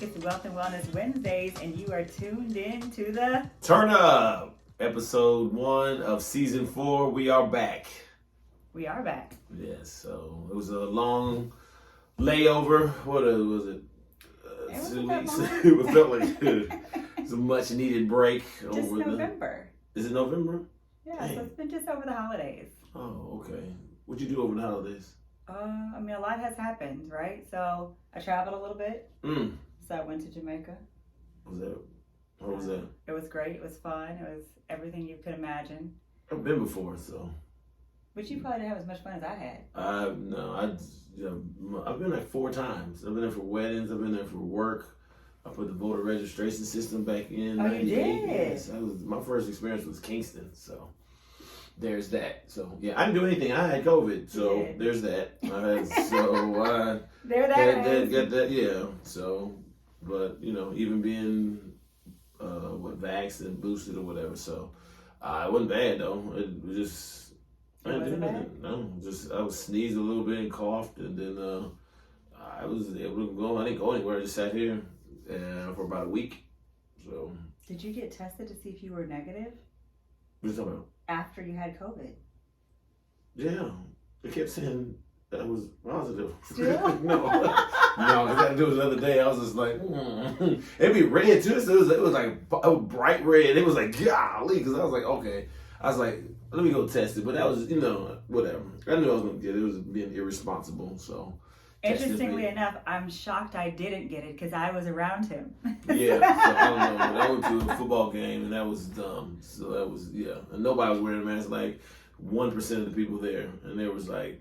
It's Wealth and Wellness Wednesdays, and you are tuned in to the Turnip, episode 1 of season 4. We are back. We are back. Yes, so it was a long layover. What was it? 2 weeks. It felt like it's a much needed break. Just over November. Is it November? Yeah, Dang. So it's been just over the holidays. Oh, okay. What'd you do over the holidays? I mean, a lot has happened, right? So I traveled a little bit. So I went to Jamaica. What was that? It was great. It was fun. It was everything you could imagine. I've been before, so. But you probably didn't have as much fun as I had. I've been like 4 times. I've been there for weddings. I've been there for work. I put the voter registration system back in. Oh, you did? Yes, my first experience was Kingston, so there's that. So yeah, I didn't do anything. I had COVID, so there's that. Get that. Yeah. So, but even being vaxxed and boosted or whatever, so it wasn't bad though. It was just. I didn't do nothing. No, I was sneezed a little bit and coughed, and then I was able to go. I didn't go anywhere. I just sat here for about a week. So. Did you get tested to see if you were negative? What are you talking about? After you had COVID. Yeah, they kept saying that I was positive. Still? No, because I had to do it the other day. I was just like, It'd be red too. So it was like bright red. It was like golly, because I was like, okay. I was like, let me go test it. But that was, whatever. I knew I was going to get it. It was being irresponsible. So, interestingly enough, I'm shocked I didn't get it because I was around him. Yeah, so I don't know. But I went to a football game and that was dumb. So that was, and nobody was wearing a mask. Like 1% of the people there, and there was like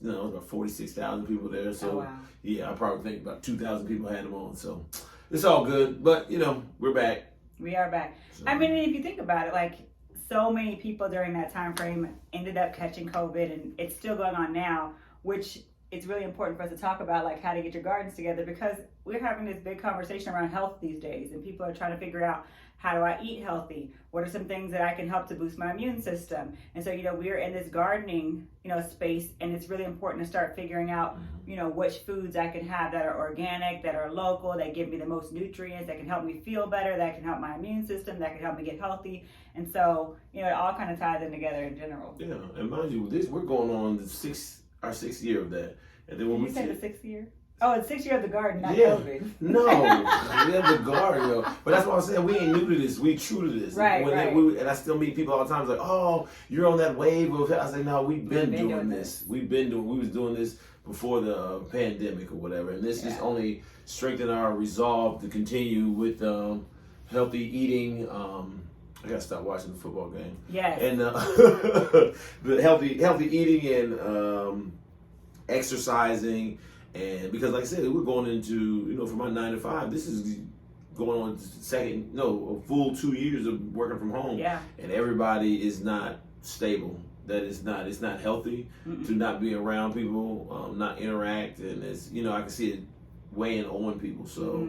about 46,000 people there. So I probably think about 2,000 people had them on. So it's all good. But we're back. We are back. So, I mean, if you think about it, like. So many people during that time frame ended up catching COVID, and it's still going on now, which it's really important for us to talk about, like how to get your gardens together, because we're having this big conversation around health these days, and people are trying to figure out, how do I eat healthy? What are some things that I can help to boost my immune system? And so, we're in this gardening, space, and it's really important to start figuring out, which foods I can have that are organic, that are local, that give me the most nutrients, that can help me feel better, that can help my immune system, that can help me get healthy. And so, it all kind of ties in together in general. Yeah, and mind you, we're going on our 6th year of that. And then when Did you say the 6th year? Oh, it's 6th year of the garden, not COVID. No, we have the garden, But that's why I'm saying we ain't new to this. We true to this. Right. And I still meet people all the time. It's like, oh, you're on that wave of. I say, no, we've been doing this. We was doing this before the pandemic or whatever. And this just only strengthened our resolve to continue with healthy eating. I gotta stop watching the football game. Yes. And the healthy eating and exercising. And because, like I said, we're going into, for my 9 to 5, this is going on a full 2 years of working from home. Yeah. And everybody is not stable. It's not healthy to not be around people, not interact. And it's, I can see it weighing on people. So,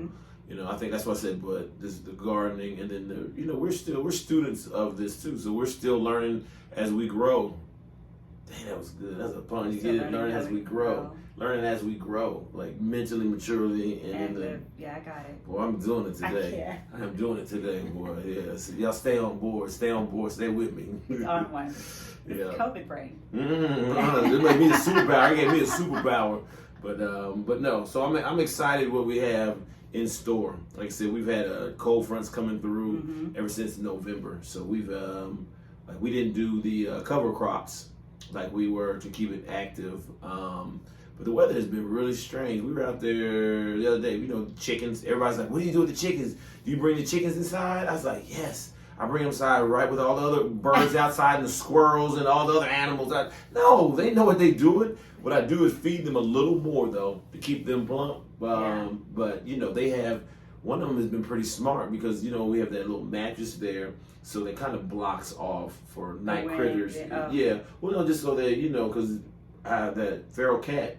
I think that's what I said, but this is the gardening. And then, we're students of this too. So we're still learning as we grow. Dang, that was good. That's a pun. You get it. Learning as we grow. Learning as we grow, like mentally, maturely, and I got it. Boy, I'm doing it today. I am doing it today, boy. Yeah, so y'all stay on board, stay with me. He's on one. COVID brain. It made me a superpower. It gave me a superpower, but no. So I'm excited what we have in store. Like I said, we've had cold fronts coming through ever since November. So we've we didn't do the cover crops like we were to keep it active. But the weather has been really strange. We were out there the other day, chickens. Everybody's like, what do you do with the chickens? Do you bring the chickens inside? I was like, yes. I bring them inside right with all the other birds outside and the squirrels and all the other animals. No, they know what they're doing. What I do is feed them a little more, though, to keep them plump. But, they have, one of them has been pretty smart because, we have that little mattress there. So that kind of blocks off for night critters. Yeah. Well, no, just so that, because I have that feral cat.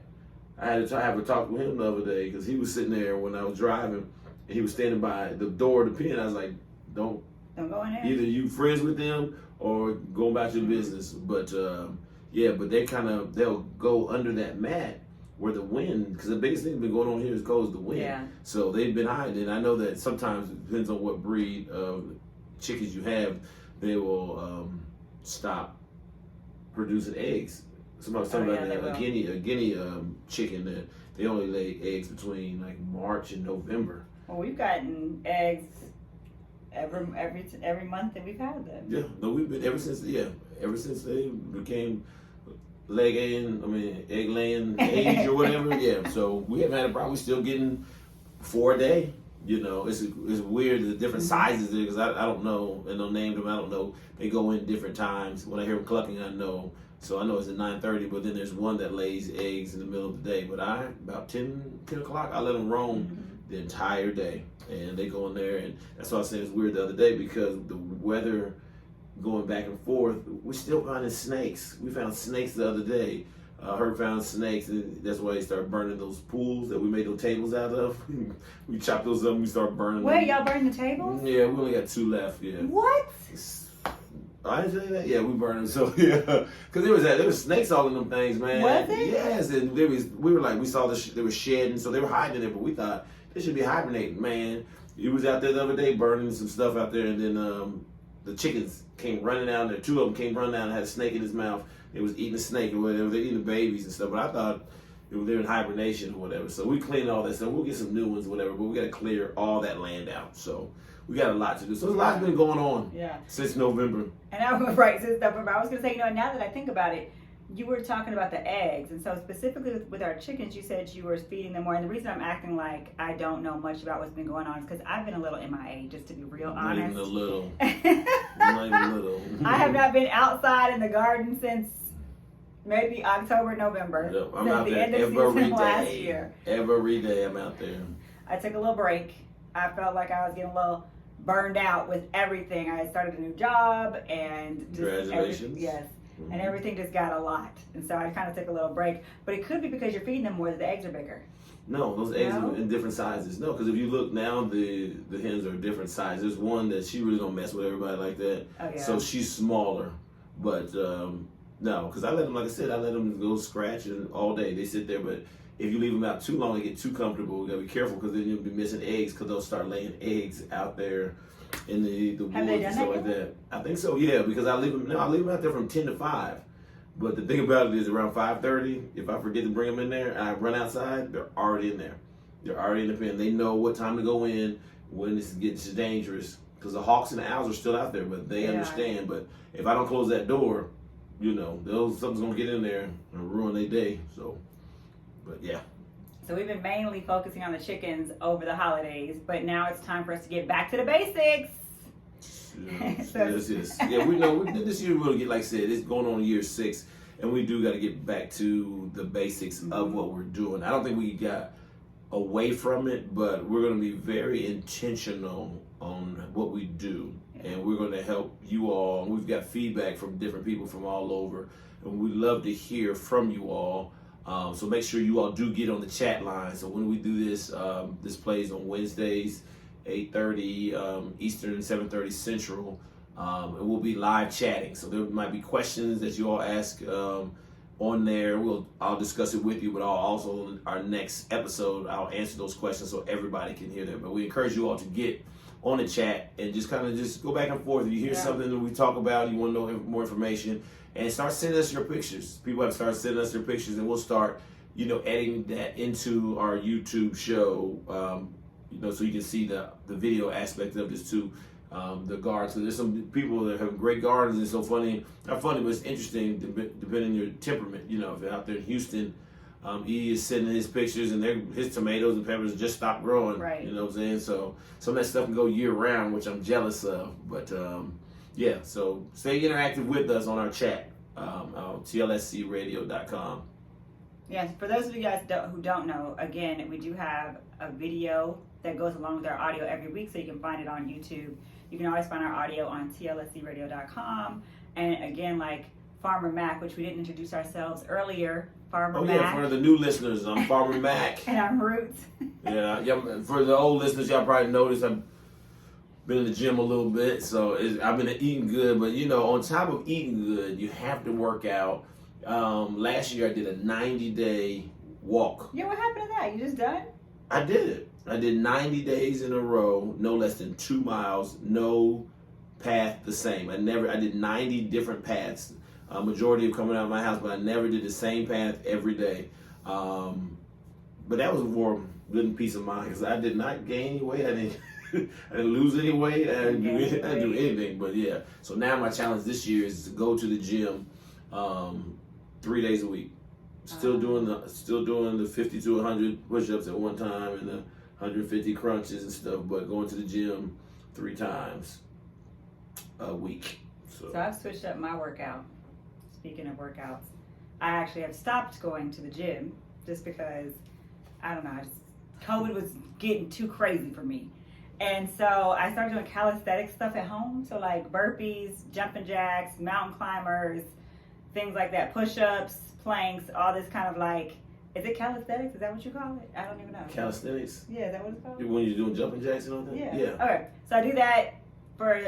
I had to have a talk with him the other day because he was sitting there when I was driving and he was standing by the door of the pen. I was like, don't go in there. Either you friends with them or go about your business. But but they'll go under that mat where the wind, because the biggest thing that's been going on here is the wind. Yeah. So they've been hiding. And I know that sometimes it depends on what breed of chickens you have, they will stop producing eggs. Somebody was talking about a guinea chicken that they only lay eggs between like March and November. Well, we've gotten eggs every month that we've had them. Yeah, no, we've been ever since they became egg laying age or whatever. Yeah, so we haven't had a problem. We're still getting 4 a day. You know, it's weird the different sizes there because I don't know, and they'll name them. I don't know. They go in different times. When I hear them clucking, I know. So I know it's at 9:30, but then there's one that lays eggs in the middle of the day. But about 10 o'clock, I let them roam the entire day. And they go in there, and that's why I was saying it's weird the other day because the weather going back and forth, we're still finding snakes. We found snakes the other day. Herb found snakes, and that's why they started burning those pools that we made those tables out of. We chopped those up and we started burning them. Wait, y'all burning the tables? Yeah, we only got 2 left, yeah. What? I didn't say that. Yeah, we burned them. So yeah, because there was snakes all in them things, man. Was it? Yes, and we saw they were shedding, so they were hiding it, but we thought they should be hibernating, man. He was out there the other day burning some stuff out there, and then the chickens came running down there. 2 of them came running down and had a snake in his mouth. They was eating a snake or whatever. They're eating the babies and stuff, but I thought they were in hibernation or whatever. So we cleaned all that stuff. We'll get some new ones, whatever, but we got to clear all that land out. So we got a lot to do. So a lot's been going on since November. And I was right since November. I was going to say, now that I think about it, you were talking about the eggs, and so specifically with our chickens, you said you were feeding them more. And the reason I'm acting like I don't know much about what's been going on is because I've been a little MIA, just to be real honest. Not even a little. Not even a little. I have not been outside in the garden since maybe October, November. Yep, I'm since out the there end of every season last day. year. Every day I'm out there. I took a little break. I felt like I was getting a little burned out with everything. I had started a new job and just congratulations. Yes. And everything just got a lot. And so I kind of took a little break. But it could be because you're feeding them more that the eggs are bigger. No, those eggs are in different sizes. No, because if you look now, the hens are different sizes. There's one that she really don't mess with everybody like that. Oh, yeah. So she's smaller. But no, because I let them, like I said, I let them go scratching all day. They sit there, but if you leave them out too long, they get too comfortable. You gotta be careful because then you'll be missing eggs because they'll start laying eggs out there in the woods and stuff like that. I think so, yeah, because I leave them out there from 10 to 5. But the thing about it is around 5:30, if I forget to bring them in there and I run outside, they're already in there. They're already in the pen. They know what time to go in when this gets dangerous because the hawks and the owls are still out there, but they understand. But if I don't close that door, something's gonna get in there and ruin their day. So, but yeah. So we've been mainly focusing on the chickens over the holidays, but now it's time for us to get back to the basics. Yes. Yeah, we know this year we'll get, like I said, it's going on year 6, and we do got to get back to the basics of what we're doing. I don't think we got away from it, but we're going to be very intentional on what we do, and we're going to help you all. We've got feedback from different people from all over, and we love to hear from you all. So make sure you all do get on the chat line. So when we do this, this plays on Wednesdays, 8:30 Eastern, 7:30 Central, and we'll be live chatting. So there might be questions that you all ask on there. I'll discuss it with you, but I'll also our next episode I'll answer those questions so everybody can hear them. But we encourage you all to get on the chat and just go back and forth. If you hear something that we talk about, you want to know more information, and start sending us your pictures. People have started sending us their pictures, and we'll start, editing that into our YouTube show. So you can see the video aspect of this too, the gardens. So there's some people that have great gardens. It's so funny, not funny, but it's interesting depending on your temperament. If you're out there in Houston, he is sending his pictures and his tomatoes and peppers just stopped growing. Right. You know what I'm saying? So some of that stuff can go year round, which I'm jealous of. But so stay interactive with us on our chat, on tlscradio.com. Yes, for those of you guys who don't know, again, we do have a video that goes along with our audio every week, so you can find it on YouTube. You can always find our audio on tlscradio.com. And again, like Farmer Mac, which we didn't introduce ourselves earlier, Farmer Mac. Yeah, for the new listeners, I'm Farmer Mac. And I'm Roots. Yeah, for the old listeners, y'all probably noticed I've been in the gym a little bit, so I've been eating good. But, on top of eating good, you have to work out. Last year I did a 90-day walk. Yeah, what happened to that? You just done? I did it. I did 90 days in a row, no less than 2 miles, no path the same. I did 90 different paths, a majority of coming out of my house, but I never did the same path every day. But that was more good and peace of mind because I did not gain any weight. I didn't lose any weight. I didn't do anything. But yeah, so now my challenge this year is to go to the gym 3 days a week. Still doing the 50 to 100 push-ups at one time and the 150 crunches and stuff, but going to the gym 3 times a week. So I've switched up my workout. Speaking of workouts, I actually have stopped going to the gym just because, I don't know, COVID was getting too crazy for me. And so I started doing calisthenic stuff at home. So like burpees, jumping jacks, mountain climbers, things like that, push-ups, planks, all this kind of like, is it calisthenics? Is that what you call it? I don't even know. Calisthenics? Yeah, is that what it's called? When you're doing jumping jacks and all that? Yeah. Yeah. Okay. So I do that for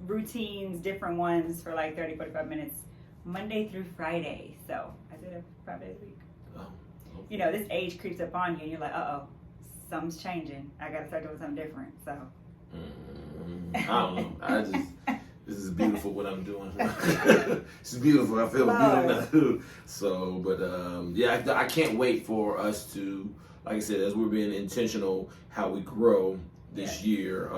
routines, different ones for like 30, 45 minutes, Monday through Friday. So I did it 5 days a week. Oh, okay. You know, this age creeps up on you and you're like, uh-oh, something's changing. I got to start doing something different. So. I don't know. This is beautiful what I'm doing. It's beautiful. I feel beautiful. So, but yeah, I can't wait for us to, like I said, as we're being intentional, how we grow this year,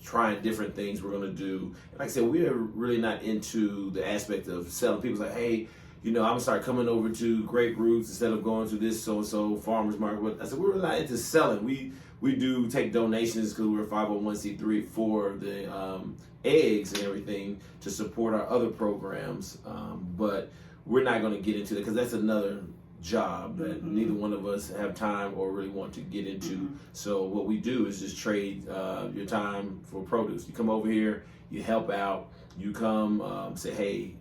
trying different things we're going to do. And like I said, we are really not into the aspect of selling. People's like, hey, you know, I'm going to start coming over to Grape Roots instead of going to this so-and-so farmer's market. But I said, we're not into selling. We do take donations because we're 501c3 for the eggs and everything to support our other programs. But we're not going to get into it because that's another job that neither one of us have time or really want to get into. So what we do is just trade your time for produce. You come over here, you help out, you come say, hey,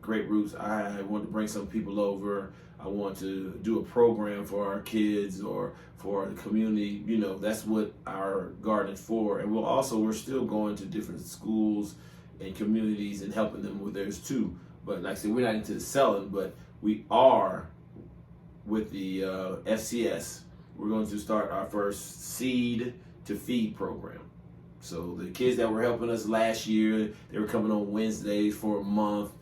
Grape Roots, I want to bring some people over. I want to do a program for our kids or for the community. You know, that's what our garden is for. And we're still going to different schools and communities and helping them with theirs too. But like I said, we're not into the selling, but we are with the FCS. We're going to start our first seed to feed program. So the kids that were helping us last year, they were coming on Wednesdays for a month.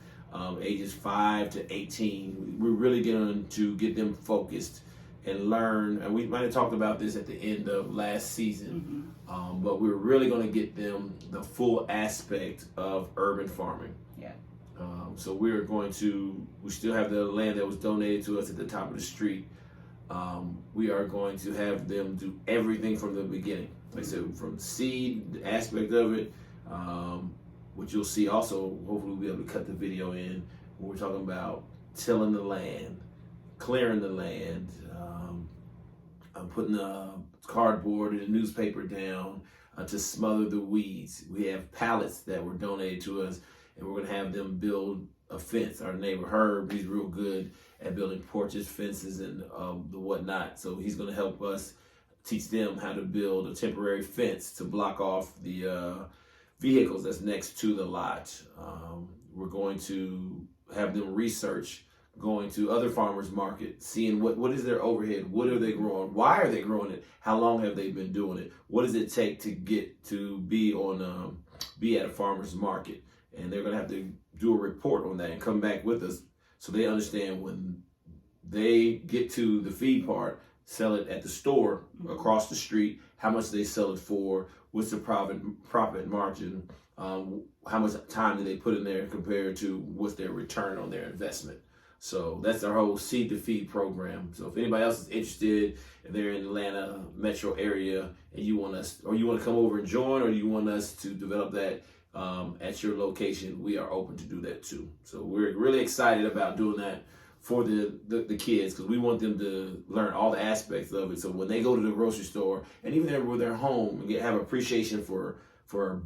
Ages 5 to 18. We're really going to get them focused and learn. And we might have talked about this at the end of last season, but we're really going to get them the full aspect of urban farming. Yeah. So we still have the land that was donated to us at the top of the street. We are going to have them do everything from the beginning. Like I said, from seed, the aspect of it, which you'll see also, hopefully we'll be able to cut the video in when we're talking about tilling the land, clearing the land, putting the cardboard and the newspaper down to smother the weeds. We have pallets that were donated to us, and we're gonna have them build a fence. Our neighbor Herb, he's real good at building porches, fences, and the whatnot. So he's gonna help us teach them how to build a temporary fence to block off the vehicles that's next to the lot. We're going to have them research, going to other farmers market, seeing what is their overhead, what are they growing, why are they growing it, how long have they been doing it, what does it take to get to be at a farmer's market. And they're gonna have to do a report on that and come back with us so they understand when they get to the feed part, sell it at the store across the street, how much they sell it for, what's the profit margin, how much time do they put in there compared to what's their return on their investment. So that's our whole seed to feed program. So if anybody else is interested, if they're in the Atlanta metro area and you want to come over and join, or you want us to develop that at your location, we are open to do that too. So we're really excited about doing that for the kids, because we want them to learn all the aspects of it. So when they go to the grocery store, and even when they're home, and have appreciation for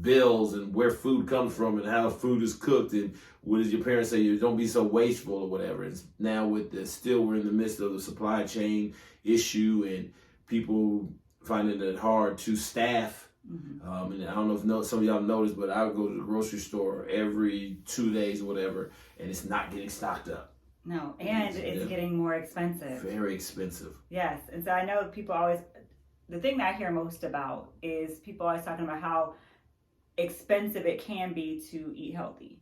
bills and where food comes from and how food is cooked, and what does your parents say, you don't be so wasteful or whatever. It's now with we're in the midst of the supply chain issue and people finding it hard to staff. And I don't know if some of y'all noticed, but I would go to the grocery store every 2 days or whatever, and it's not getting stocked up. No, and it's getting more expensive. Very expensive. Yes, and so I know people always, the thing that I hear most about is people always talking about how expensive it can be to eat healthy.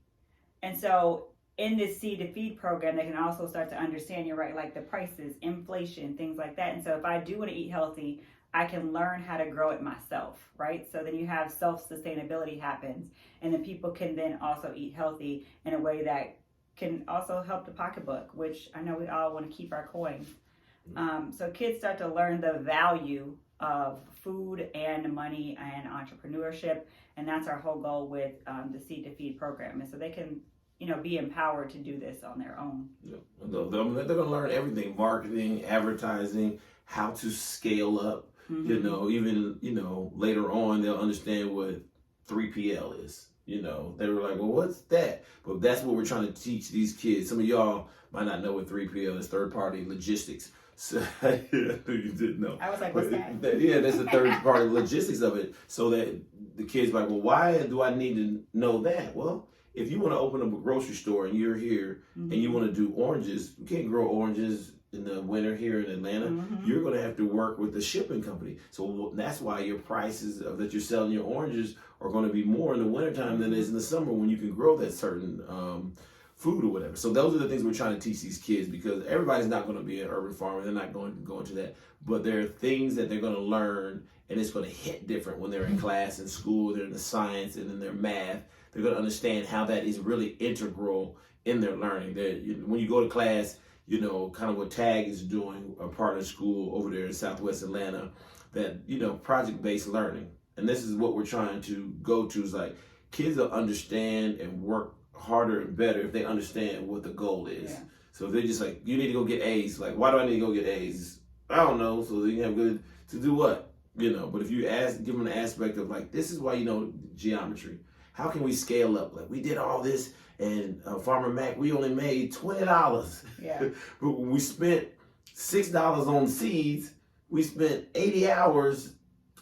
And so in this seed to feed program, they can also start to understand, you're right, like the prices, inflation, things like that. And so if I do want to eat healthy, I can learn how to grow it myself, right? So then you have self-sustainability happens, and then people can then also eat healthy in a way that can also help the pocketbook, which I know we all want to keep our coins. So kids start to learn the value of food and money and entrepreneurship, and that's our whole goal with the Seed to Feed program. And so they can, be empowered to do this on their own. Yeah. They're going to learn everything: marketing, advertising, how to scale up. Mm-hmm. Even later on they'll understand what 3PL is. They were like, well, what's that? But that's what we're trying to teach these kids. Some of y'all might not know what 3PL is, third party logistics. So you didn't know. I was like, what's that? Yeah, that's the third party logistics of it. So that the kids are like, well, why do I need to know that? Well, if you want to open up a grocery store and you're here and you want to do oranges, you can't grow oranges in the winter here in Atlanta. You're going to have to work with the shipping company. So that's why your prices that you're selling your oranges are going to be more in the wintertime than it is in the summer when you can grow that certain food or whatever. So those are the things we're trying to teach these kids, because everybody's not going to be an urban farmer. They're not going to go into that. But there are things that they're going to learn, and it's going to hit different when they're in class, in school, they're in the science, and in their math. They're going to understand how that is really integral in their learning. When you go to class, kind of what TAG is doing, a part of school over there in Southwest Atlanta, that, project-based learning. And this is what we're trying to go to, is like kids will understand and work harder and better if they understand what the goal is. Yeah. So if they're just like, you need to go get A's, like, why do I need to go get A's? I don't know. So they can have good, to do what? But if you give them an aspect of like, this is why geometry. How can we scale up? Like, we did all this, and Farmer Mac, we only made $20. Yeah. But when we spent $6 on seeds, we spent 80 hours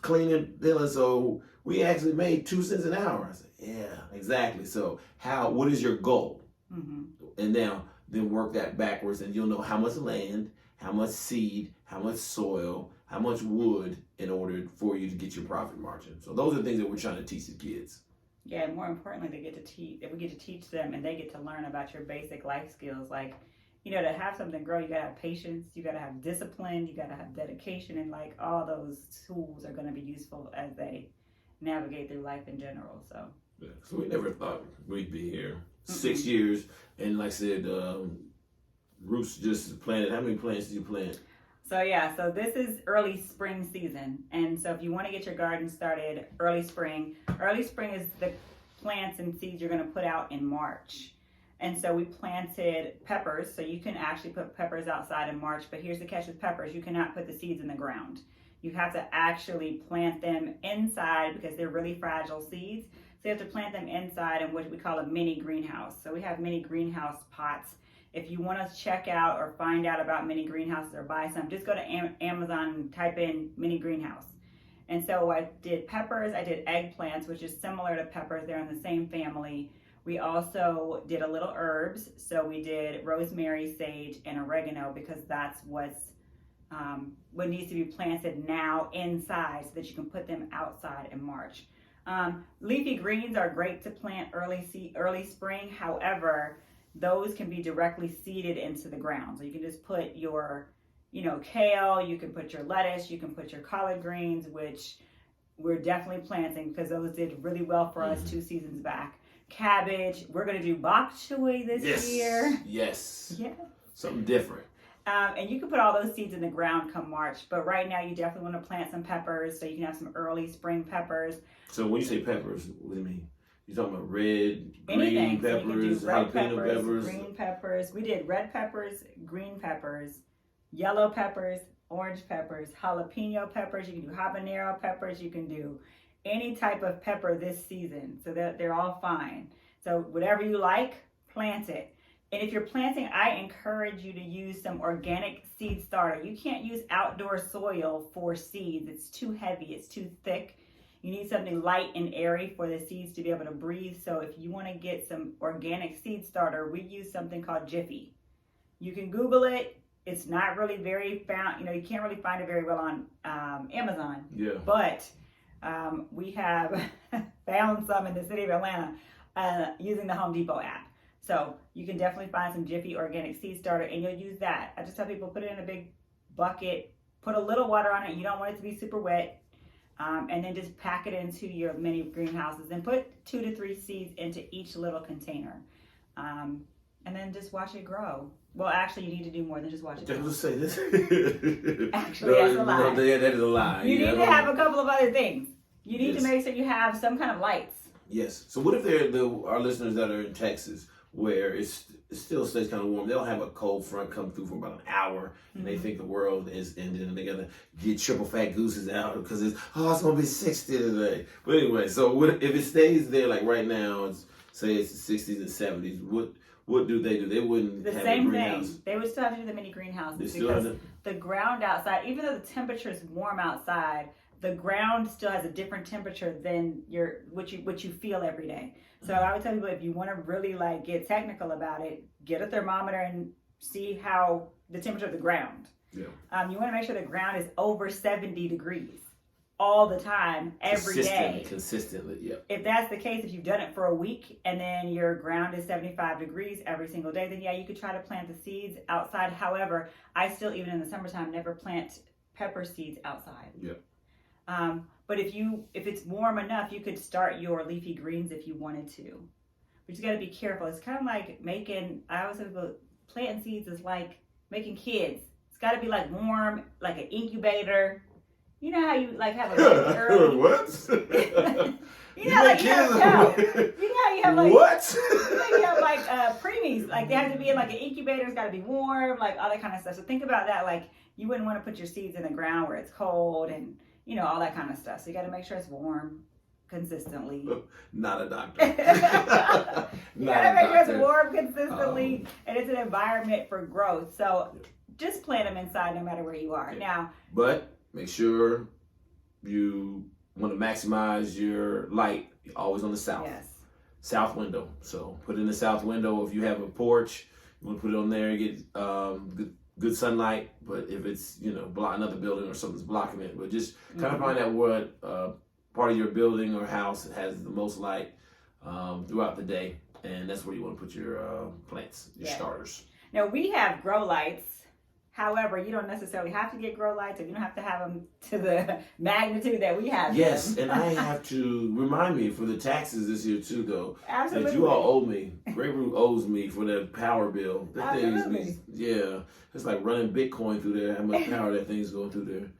cleaning villas, so we actually made 2 cents an hour. I said, yeah, exactly. So what is your goal? And now then work that backwards, and you'll know how much land, how much seed, how much soil, how much wood in order for you to get your profit margin. So those are the things that we're trying to teach the kids. Yeah, and more importantly, we get to teach them, and they get to learn about your basic life skills. Like, to have something grow, you gotta have patience, you gotta have discipline, you gotta have dedication, and like all those tools are gonna be useful as they navigate through life in general. So yeah, so we never thought we'd be here 6 years, and like I said, Roots just planted. How many plants did you plant? So this is early spring season. And so if you want to get your garden started early spring is the plants and seeds you're going to put out in March. And so we planted peppers. So you can actually put peppers outside in March, but here's the catch with peppers. You cannot put the seeds in the ground. You have to actually plant them inside because they're really fragile seeds. So you have to plant them inside in what we call a mini greenhouse. So we have mini greenhouse pots. If you want to check out or find out about mini greenhouses or buy some, just go to Amazon and type in mini greenhouse. And so I did peppers, I did eggplants, which is similar to peppers. They're in the same family. We also did a little herbs. So we did rosemary, sage, and oregano, because that's what needs to be planted now inside so that you can put them outside in March. Leafy greens are great to plant early spring. However, those can be directly seeded into the ground. So you can just put your, kale, you can put your lettuce, you can put your collard greens, which we're definitely planting because those did really well for us 2 seasons back. Cabbage, we're going to do bok choy this year. Yes. Yeah. Something different. And you can put all those seeds in the ground come March. But right now, you definitely want to plant some peppers so you can have some early spring peppers. So when you say peppers, what do you mean? You talking about red, green Anything. peppers, So red jalapeno peppers? green peppers. We did red peppers, green peppers, yellow peppers, orange peppers, jalapeno peppers. You can do habanero peppers. You can do any type of pepper this season. So that they're all fine. So whatever you like, plant it. And if you're planting, I encourage you to use some organic seed starter. You can't use outdoor soil for seeds. It's too heavy. It's too thick. You need something light and airy for the seeds to be able to breathe. So if you want to get some organic seed starter, we use something called Jiffy. You can Google it. It's not really very found, you can't really find it very well on Amazon. Yeah. But we have found some in the city of Atlanta using the Home Depot app. So you can definitely find some Jiffy Organic Seed Starter, and you'll use that. I just tell people, put it in a big bucket, put a little water on it. You don't want it to be super wet. And then just pack it into your mini greenhouses and put 2 to 3 seeds into each little container. And then just watch it grow. Well, actually, you need to do more than just watch it grow. Just say this. Actually, that's a lie. That is a lie. You need to have a couple of other things. You need to make sure you have some kind of lights. Yes. So what if our listeners that are in Texas, where it still stays kind of warm, they'll have a cold front come through for about an hour, and they think the world is ended, and they gotta get triple fat gooses out because it's gonna be 60 today. But anyway, so what if it stays there like right now? Say it's the 60s and 70s. What do? They wouldn't the have same a greenhouse. thing. They would still have to do the mini greenhouses They still have because the ground outside, even though the temperature is warm outside, the ground still has a different temperature than what you feel every day. So I would tell people, if you want to really get technical about it, get a thermometer and see how the temperature of the ground. Yeah. You want to make sure the ground is over 70 degrees all the time, every day. Consistently, yeah. If that's the case, if you've done it for a week and then your ground is 75 degrees every single day, then yeah, you could try to plant the seeds outside. However, I still, even in the summertime, never plant pepper seeds outside. Yeah. But if it's warm enough, you could start your leafy greens if you wanted to. But you got to be careful. It's kind of like I always say, planting seeds is like making kids. It's got to be warm, like an incubator. You know how you have a baby early? What? you know how you have what? You have preemies. They have to be in an incubator. It's got to be warm, all that kind of stuff. So think about that. You wouldn't want to put your seeds in the ground where it's cold and all that kind of stuff. So you got to make sure it's warm consistently. Not a doctor. You got to make sure it's warm consistently and it's an environment for growth. So just plant them inside no matter where you are. Yeah. Now, but make sure you want to maximize your light always on the south. Yes. South window. So put it in the south window. If you have a porch, you want to put it on there and get good sunlight. But if it's another building or something's blocking it, but just kind of find out what part of your building or house has the most light throughout the day, and that's where you want to put your plants, your starters. Now we have grow lights. However, you don't necessarily have to get grow lights, and you don't have to have them to the magnitude that we have. Yes, and I have to remind me for the taxes this year too, though. Absolutely. That you all owe me. Grape Root owes me for that power bill. That Absolutely. It's like running Bitcoin through there. How much power that thing's going through there.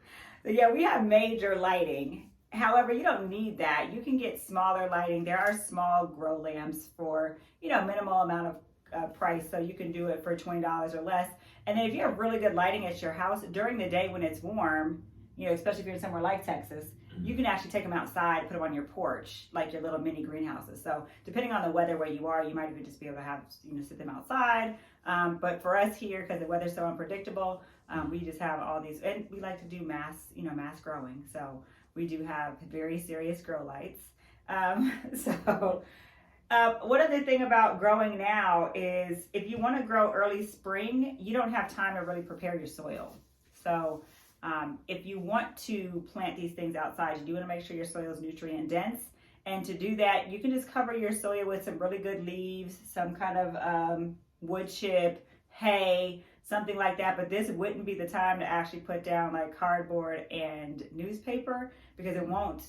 So yeah, we have major lighting. However, you don't need that. You can get smaller lighting. There are small grow lamps for minimal amount of price, so you can do it for $20 or less. And then if you have really good lighting at your house during the day when it's warm, especially if you're in somewhere like Texas, you can actually take them outside, put them on your porch, like your little mini greenhouses. So depending on the weather where you are, you might even just be able to have sit them outside. But for us here, because the weather's so unpredictable, we just have all these, and we like to do mass growing. So we do have very serious grow lights. One other thing about growing now is if you want to grow early spring, you don't have time to really prepare your soil. So if you want to plant these things outside, you do want to make sure your soil is nutrient dense. And to do that, you can just cover your soil with some really good leaves, some kind of wood chip, hay, something like that. But this wouldn't be the time to actually put down cardboard and newspaper because it won't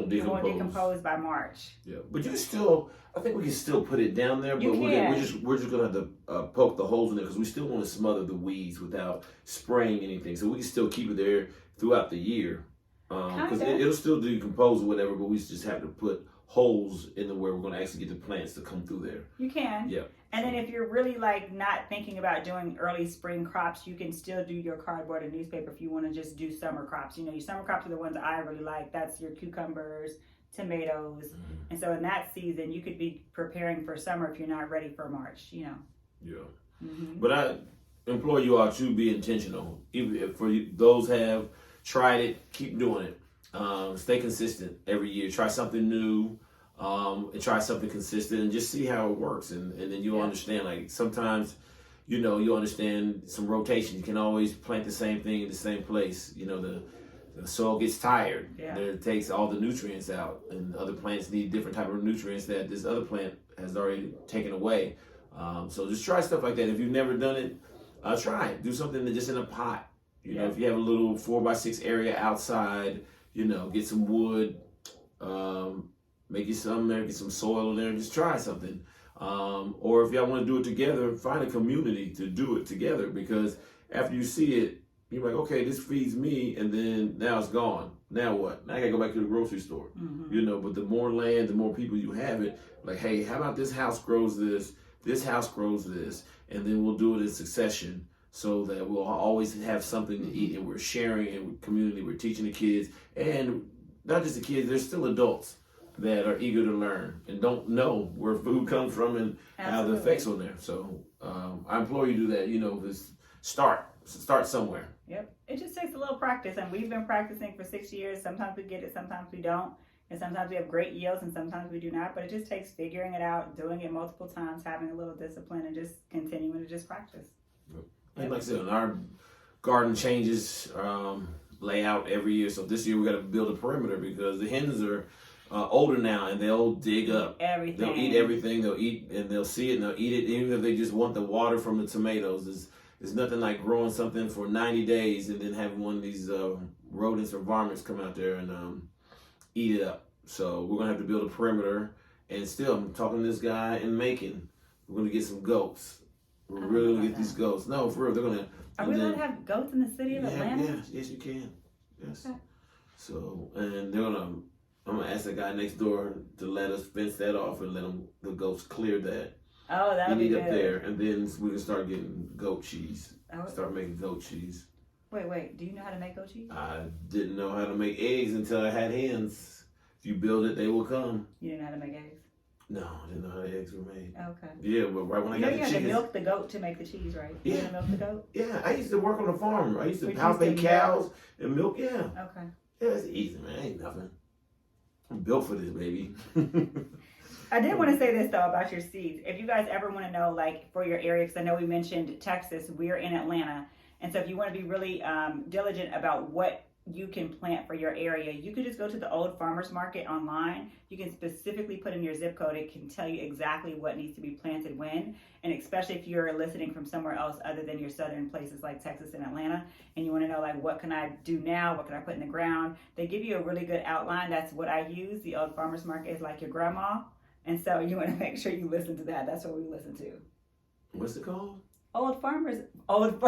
decompose by March. Yeah, but I think we can still put it down there, but we're just gonna have to poke the holes in it because we still want to smother the weeds without spraying anything. So we can still keep it there throughout the year because it'll still decompose or whatever. But we just have to put holes in where we're gonna actually get the plants to come through there. You can. Yeah. And then if you're really not thinking about doing early spring crops, you can still do your cardboard and newspaper if you want to just do summer crops. Your summer crops are the ones that I really like. That's your cucumbers, tomatoes. And so in that season, you could be preparing for summer if you're not ready for March, Yeah. But I implore you all to be intentional. Even if those have tried it, keep doing it. Stay consistent every year. Try something new. And try something consistent and just see how it works, and then you'll understand. Sometimes you understand some rotation. You can always plant the same thing in the same place. The soil gets tired. Yeah. It takes all the nutrients out, and other plants need different type of nutrients that this other plant has already taken away. So just try stuff like that. If you've never done it, try it. Do something that just in a pot. If you have a little 4x6 area outside, get some wood, make you some there, get some soil in there, just try something. Or if y'all want to do it together, find a community to do it together, because after you see it, you're like, okay, this feeds me, and then now it's gone. Now what? Now I gotta go back to the grocery store. But the more land, the more people you have it, like, hey, how about this house grows this house grows this, and then we'll do it in succession so that we'll always have something to eat, and we're sharing it with community, we're teaching the kids, and not just the kids, there's still adults that are eager to learn and don't know where food comes from and how the effects on there. So I implore you to do that, just start somewhere. Yep. It just takes a little practice, and we've been practicing for 6 years. Sometimes we get it, sometimes we don't. And sometimes we have great yields and sometimes we do not. But it just takes figuring it out, doing it multiple times, having a little discipline, and just continuing to just practice. And like I said, our garden changes layout every year. So this year we got to build a perimeter because the hens are older now, and they'll dig up everything. They'll eat everything. They'll eat, and they'll see it, and they'll eat it, even if they just want the water from the tomatoes. It's nothing like growing something for 90 days and then having one of these rodents or varmints come out there and eat it up. So we're going to have to build a perimeter. And still, I'm talking to this guy in Macon. We're going to get some goats. We're really going to get these goats. No, for real, they're going to. Are we allowed to have goats in the city of Atlanta? Yeah, yes, you can. Yes. Okay. So, and I'm going to ask the guy next door to let us fence that off and let the goats clear that. Oh, that'll be good. Up there, and then we can start getting goat cheese. Start making goat cheese. Wait. Do you know how to make goat cheese? I didn't know how to make eggs until I had hens. If you build it, they will come. You didn't know how to make eggs? No, I didn't know how the eggs were made. Okay. Yeah, but right when I got the chickens. You have to milk the goat to make the cheese, right? Yeah. You had to milk the goat? Yeah, I used to work on a farm. I used to house make cows and milk. Yeah. Okay. Yeah, it's easy, man. Ain't nothing. I'm built for this, baby. I did want to say this, though, about your seeds. If you guys ever want to know, like, for your area, because I know we mentioned Texas, we're in Atlanta. And so if you want to be really diligent about what you can plant for your area, you could just go to the Old Farmers Market online. You can specifically put in your zip code. It can tell you exactly what needs to be planted when. And especially if you're listening from somewhere else other than your southern places like Texas and Atlanta, and you want to know, like, what can I do now? What can I put in the ground? They give you a really good outline. That's what I use. The Old Farmers Market is like your grandma. And so you want to make sure you listen to that. That's what we listen to. What's it called? Old Farmers Almanac.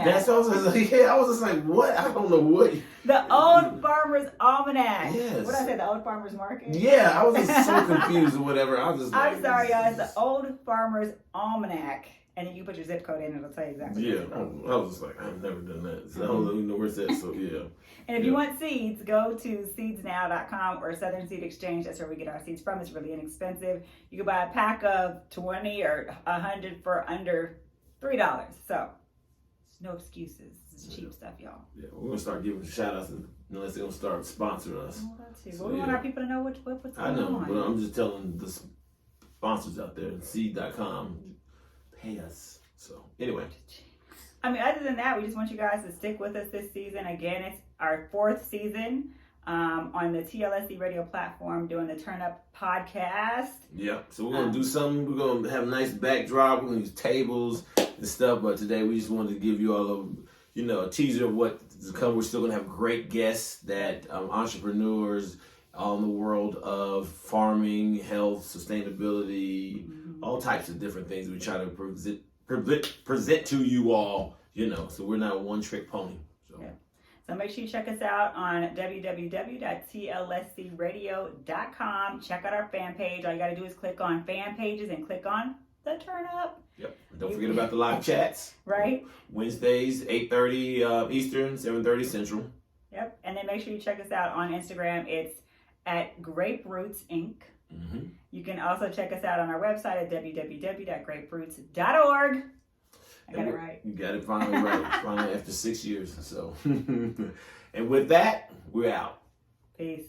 That's what I was like. Yeah, I was just like, what? I don't know what. The Old Farmers Almanac. Yes. What did I say? The Old Farmers Market? Yeah, I was just so confused or whatever. I was just like, I'm sorry, y'all. It's the Old Farmers Almanac. And then you put your zip code in, it'll tell you exactly. Yeah, I was just like, I've never done that. So I don't even know where it's at. So yeah. And if you want seeds, go to seedsnow.com or Southern Seed Exchange. That's where we get our seeds from. It's really inexpensive. You can buy a pack of 20 or 100 for under $3. So, no excuses. It's cheap stuff, y'all. Yeah, we're going to start giving shout outs unless they're going to start sponsoring us. Oh, that's it. Well, we want our people to know what's going on. I know, but I'm just telling the sponsors out there, seed.com, pay us. So, anyway. I mean, other than that, we just want you guys to stick with us this season. Again, it's our 4th season on the TLSC radio platform doing the Turnip podcast. Yeah, so we're going to do something. We're going to have a nice backdrop. We're going to use tables and stuff. But today we just wanted to give you all a teaser of what's to come. We're still going to have great guests that entrepreneurs all in the world of farming, health, sustainability, all types of different things we try to present to you all, so we're not a one-trick pony. So. Yeah. So make sure you check us out on www.tlscradio.com. Check out our fan page. All you got to do is click on fan pages and click on the Turnip. Yep. Don't forget about the live chats. Right. Wednesdays, 8:30 Eastern, 7:30 Central. Yep. And then make sure you check us out on Instagram. It's at Grape Roots Inc. Mm-hmm. You can also check us out on our website at www.graperoots.org. I got it right. You got it finally right. Finally after 6 years. So, and with that, we're out. Peace.